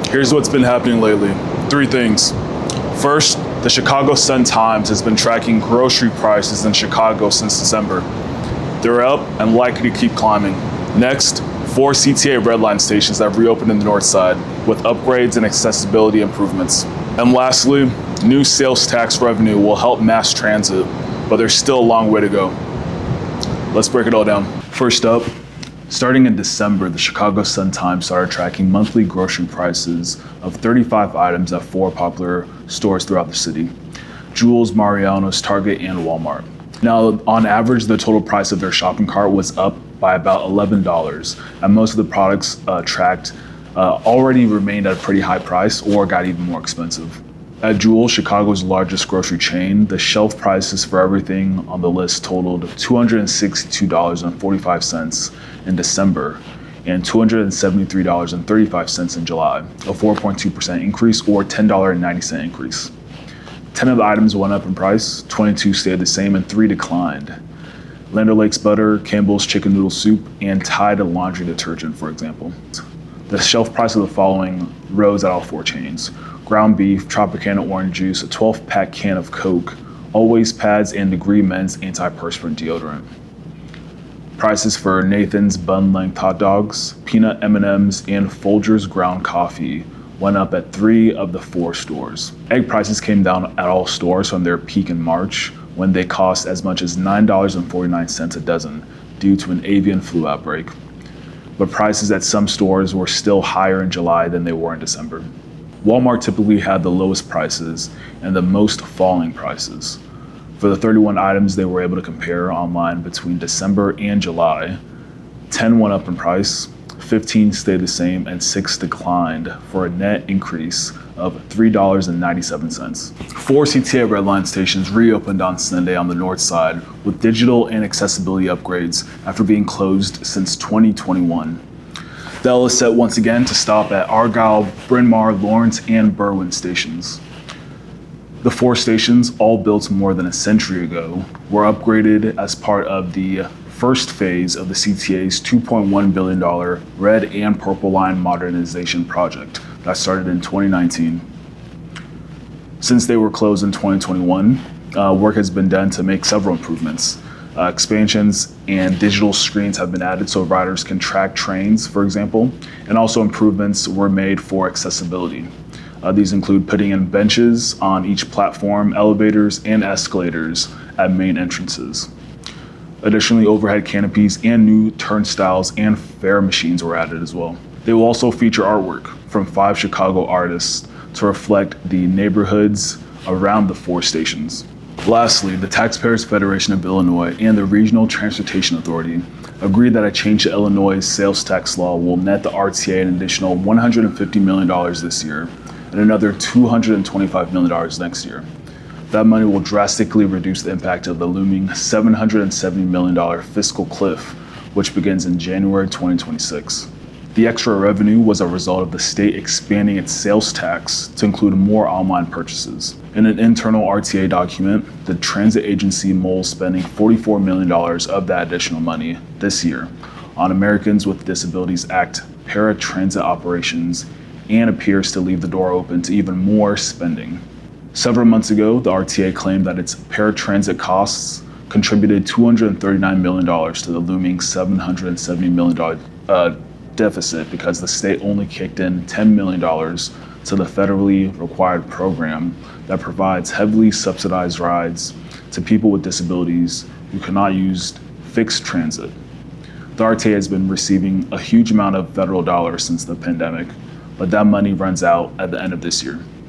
Here's what's been happening lately. 3 things. First, the Chicago Sun-Times has been tracking grocery prices in Chicago since December. They're up and likely to keep climbing. Next, 4 CTA Red Line stations have reopened in the north side with upgrades and accessibility improvements. And lastly, new sales tax revenue will help mass transit, but there's still a long way to go. Let's break it all down. First up, starting in December, the Chicago Sun-Times started tracking monthly grocery prices of 35 items at 4 popular stores throughout the city: Jewel's, Mariano's, Target, and Walmart. Now, on average, the total price of their shopping cart was up by about $11, and most of the products tracked already remained at a pretty high price or got even more expensive. At Jewel, Chicago's largest grocery chain, the shelf prices for everything on the list totaled $262.45 in December and $273.35 in July, a 4.2% increase or $10.90 increase. 10 of the items went up in price, 22 stayed the same, and 3 declined. Land O'Lakes butter, Campbell's chicken noodle soup, and Tide laundry detergent, for example. The shelf price of the following rose at all 4 chains: ground beef, Tropicana orange juice, a 12-pack can of Coke, Always pads, and Degree men's antiperspirant deodorant. Prices for Nathan's bun-length hot dogs, peanut M&Ms, and Folgers ground coffee went up at 3 of the 4 stores. Egg prices came down at all stores from their peak in March, when they cost as much as $9.49 a dozen due to an avian flu outbreak. But prices at some stores were still higher in July than they were in December. Walmart typically had the lowest prices and the most falling prices. For the 31 items they were able to compare online between December and July, 10 went up in price, 15 stayed the same, and 6 declined, for a net increase of $3.97. 4 CTA Red Line stations reopened on Sunday on the north side with digital and accessibility upgrades after being closed since 2021. The L is set once again to stop at Argyle, Bryn Mawr, Lawrence, and Berwyn stations. The 4 stations, all built more than a century ago, were upgraded as part of the first phase of the CTA's $2.1 billion Red and Purple Line modernization project that started in 2019. Since they were closed in 2021, work has been done to make several improvements. Expansions and digital screens have been added so riders can track trains, for example, and also improvements were made for accessibility. These include putting in benches on each platform, elevators, and escalators at main entrances. Additionally, overhead canopies and new turnstiles and fare machines were added as well. They will also feature artwork from 5 Chicago artists to reflect the neighborhoods around the 4 stations. Lastly, the Taxpayers Federation of Illinois and the Regional Transportation Authority agreed that a change to Illinois' sales tax law will net the RTA an additional $150 million this year and another $225 million next year. That money will drastically reduce the impact of the looming $770 million fiscal cliff, which begins in January 2026. The extra revenue was a result of the state expanding its sales tax to include more online purchases. In an internal RTA document, the transit agency mulls spending $44 million of that additional money this year on Americans with Disabilities Act paratransit operations, and appears to leave the door open to even more spending. Several months ago, the RTA claimed that its paratransit costs contributed $239 million to the looming $770 million deficit because the state only kicked in $10 million to the federally required program that provides heavily subsidized rides to people with disabilities who cannot use fixed transit. The RTA has been receiving a huge amount of federal dollars since the pandemic, but that money runs out at the end of this year.